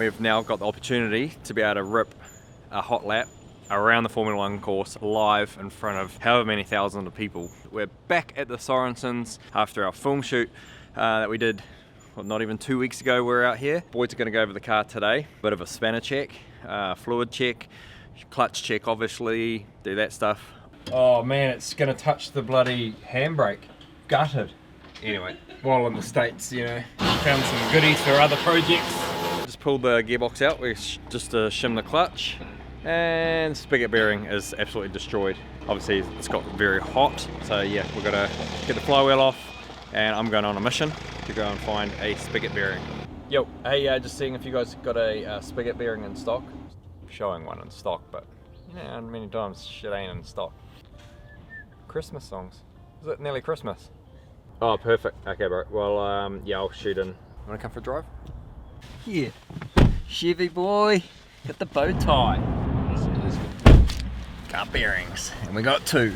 We've now got the opportunity to be able to rip a hot lap around the Formula 1 course live in front of however many thousands of people. We're back at the Sorensens after our film shoot that we did, well, not even 2 weeks ago. We were out here. Boys are going to go over the car today. Bit of a spanner check, fluid check, clutch check obviously, do that stuff. Oh man, it's going to touch the bloody handbrake. Gutted. Anyway, while in the States, you know, found some goodies for other projects. Just pulled the gearbox out, we just shim the clutch, and spigot bearing is absolutely destroyed. Obviously it's got very hot, so yeah, we're gonna get the flywheel off, and I'm going on a mission to go and find a spigot bearing. Yo, hey, just seeing if you guys got a spigot bearing in stock. Showing one in stock, but you know, many times shit ain't in stock. Christmas songs. Is it nearly Christmas? Oh, perfect. Okay, bro. Well, yeah, I'll shoot in. Wanna come for a drive? Yeah. Chevy boy, got the bow tie. Car bearings, and we got 2.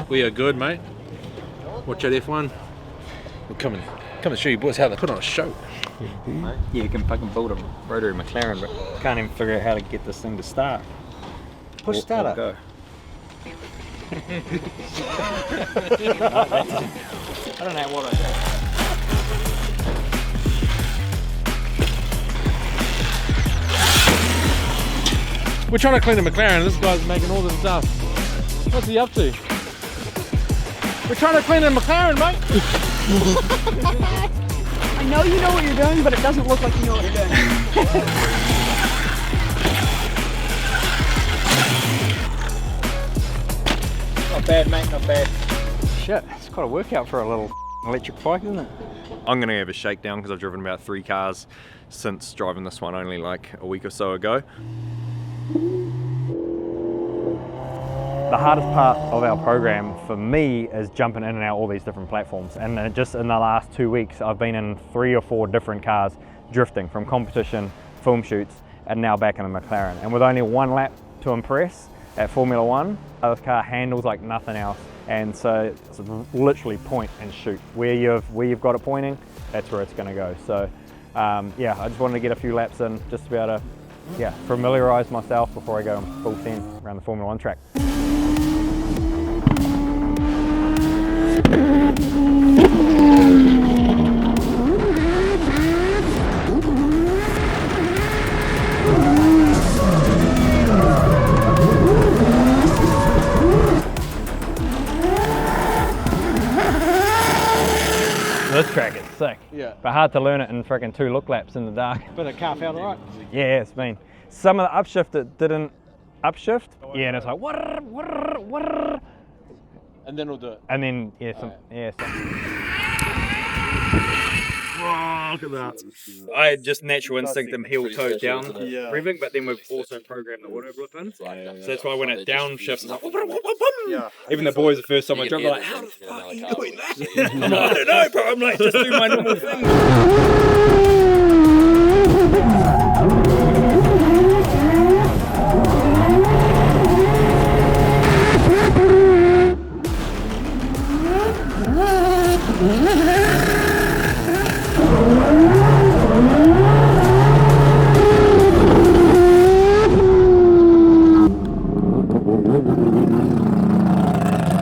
We are good, mate. Watch out, F1. We're coming to show you boys how they put on a show. Yeah, you can fucking build a rotary McLaren, but can't even figure out how to get this thing to start. Push start up. Go. I don't know what I do. We're trying to clean a McLaren. This guy's making all this stuff. What's he up to? We're trying to clean a McLaren, mate. I know you know what you're doing, but it doesn't look like you know what you're doing. Not bad, mate, not bad. Shit, it's quite a workout for a little electric bike, isn't it? I'm gonna have a shakedown because I've driven about 3 cars since driving this one only like a week or so ago. The hardest part of our program for me is jumping in and out all these different platforms, and just in the last 2 weeks I've been in 3 or 4 different cars drifting from competition, film shoots, and now back in a McLaren. And with only 1 lap to impress at Formula 1, this car handles like nothing else, and so it's literally point and shoot. Where you've got it pointing, that's where it's going to go. So yeah, I just wanted to get a few laps in just to be able to familiarise myself before I go full send around the Formula 1 track. This track is sick, but hard to learn it in freaking 2 look laps in the dark. But the car felt alright. Yeah, it's been. Some of the upshift it didn't upshift. Yeah, and it's like what? And then we'll do it. And then Oh, look at that. I had just natural instinct and heel toe down revving, but then we've also programmed the auto blip in. So that's why when it downshifts, it's like even the boys the first time I drove, they're like, how the fuck are you doing that? I'm like, I don't know, bro. I'm like, just do my normal thing.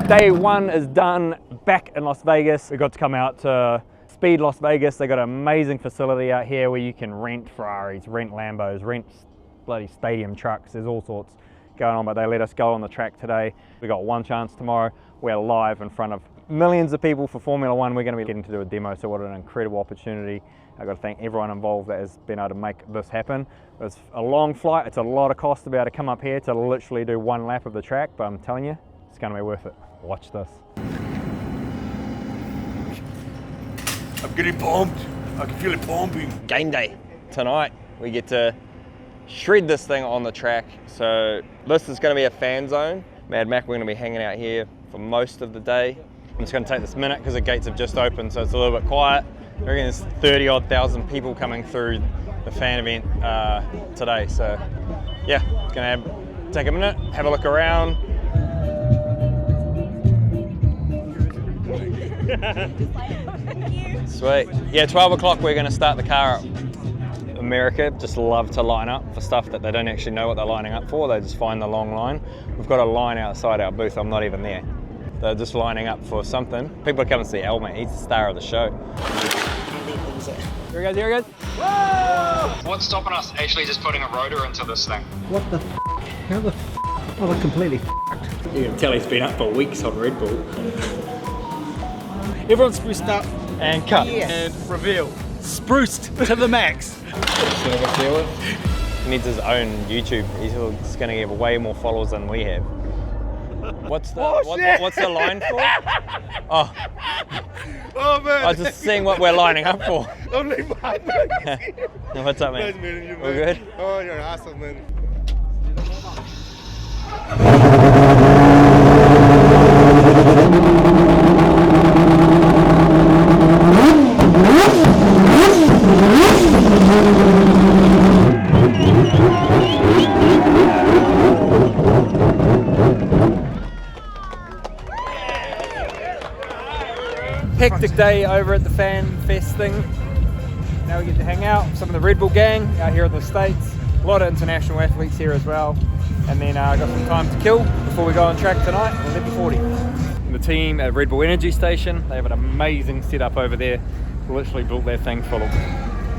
Day 1 is done back in Las Vegas. We got to come out to Speed Las Vegas. They got an amazing facility out here where you can rent Ferraris, rent Lambos, rent bloody stadium trucks. There's all sorts going on, but they let us go on the track today. We got 1 chance tomorrow. We're live in front of millions of people for Formula 1. We're going to be getting to do a demo, so what an incredible opportunity. I've got to thank everyone involved that has been able to make this happen. It's a long flight. It's a lot of cost to be able to come up here to literally do 1 lap of the track, but I'm telling you, it's going to be worth it. Watch this. I'm getting pumped. I can feel it pumping. Game day. Tonight we get to shred this thing on the track. So this is going to be a fan zone. Mad Mac, we're going to be hanging out here for most of the day. I'm just going to take this minute because the gates have just opened, so it's a little bit quiet. I reckon there's 30-odd thousand people coming through the fan event today. So yeah, it's going to have take a minute, have a look around. Sweet. Yeah, 12 o'clock we're going to start the car up. America just love to line up for stuff that they don't actually know what they're lining up for. They just find the long line. We've got a line outside our booth. I'm not even there. They're just lining up for something. People are coming to see Al, mate. He's the star of the show. Here we go, here we go. Whoa! What's stopping us actually just putting a rotor into this thing? What the f***? How the f***? Oh, they're completely f***ed. You can tell he's been up for weeks on Red Bull. Everyone's spruced up And cut. and reveal. Spruced to the max. He needs his own YouTube. He's going to get way more followers than we have. What's the what's the line for? Oh. Oh man! I was just seeing what we're lining up for. Only one. What's up, man? Nice meeting you, man. All good? Oh, you're awesome, man. Hectic day over at the Fan Fest thing. Now we get to hang out with some of the Red Bull gang out here in the States. A lot of international athletes here as well. And then I got some time to kill before we go on track tonight on Levy 40. And the team at Red Bull Energy Station, they have an amazing setup over there. Literally built their thing full of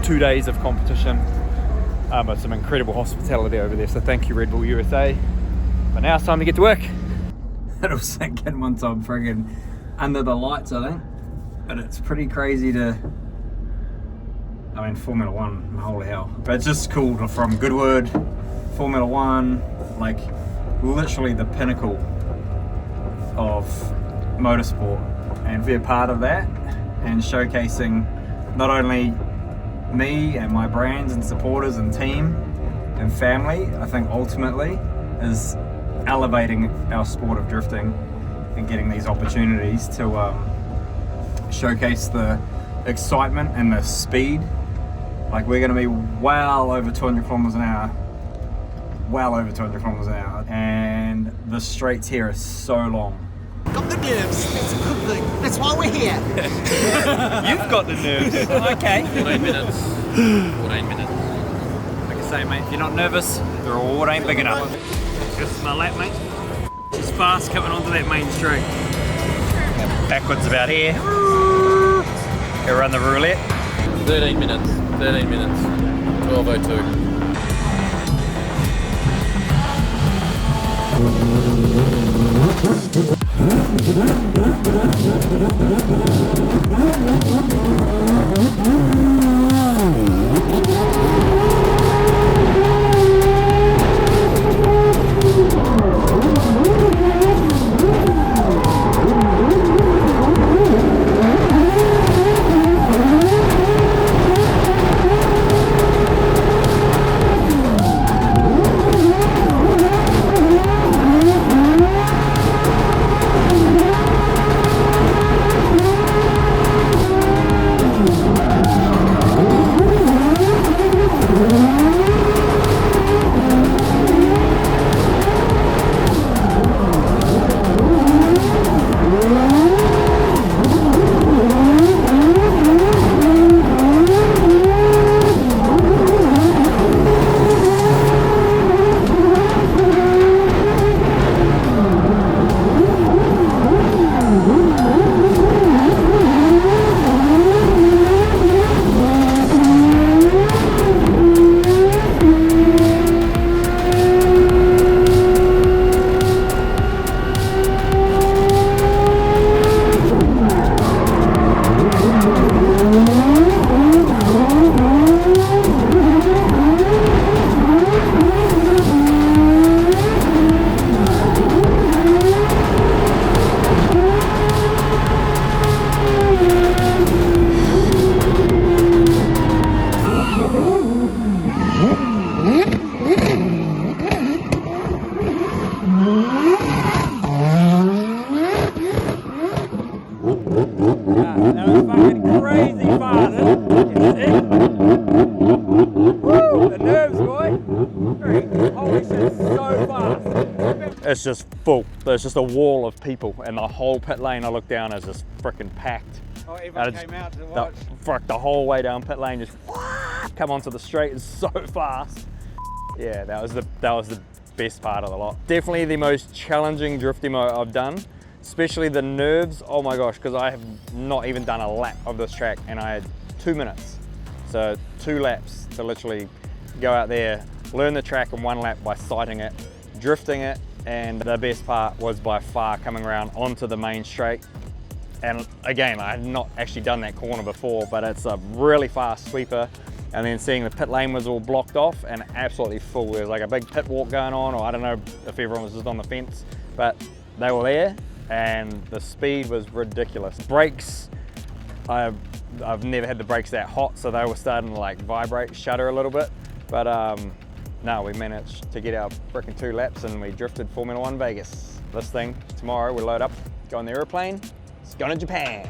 2 days of competition. But some incredible hospitality over there. So thank you, Red Bull USA. But now it's time to get to work. It was sinking once I'm friggin' under the lights, I think. But it's pretty crazy to, I mean, Formula One, holy hell. But it's just cool to, from Goodwood, Formula One, like literally the pinnacle of motorsport, and be a part of that and showcasing not only me and my brands and supporters and team and family, I think ultimately is elevating our sport of drifting and getting these opportunities to showcase the excitement and the speed. Like we're going to be well over 200 kilometers an hour, well over 200 kilometers an hour, and the straights here are so long. Got the nerves. It's a good thing. That's why we're here. You've got the nerves. Okay. 14 minutes. 14 minutes. Like I say, mate, if you're not nervous, the reward ain't big enough. Just smell that, mate. Just fast coming onto that main straight. Backwards about here. Go run the roulette. 13 minutes. 13 minutes. 12:02. That was fucking crazy fast. Woo! The nerves, boy. Holy shit, so fast. was just full. There's just a wall of people, and the whole pit lane I looked down is just freaking packed. Oh, everyone came out to watch. The whole way down pit lane, just come onto the straight so fast. Yeah, that was the best part of the lot. Definitely the most challenging drift demo I've done, especially the nerves. Oh my gosh, because I have not even done a lap of this track, and I had 2 minutes. So 2 laps to literally go out there, learn the track in 1 lap by sighting it, drifting it, and the best part was by far coming around onto the main straight. And again, I had not actually done that corner before, but it's a really fast sweeper. And then seeing the pit lane was all blocked off and absolutely full. There was like a big pit walk going on, or I don't know if everyone was just on the fence, but they were there and the speed was ridiculous. Brakes, I've never had the brakes that hot, so they were starting to like vibrate, shudder a little bit. But no, we managed to get our freaking 2 laps and we drifted Formula 1 Vegas. This thing, tomorrow we load up, go on the airplane, it's going to Japan.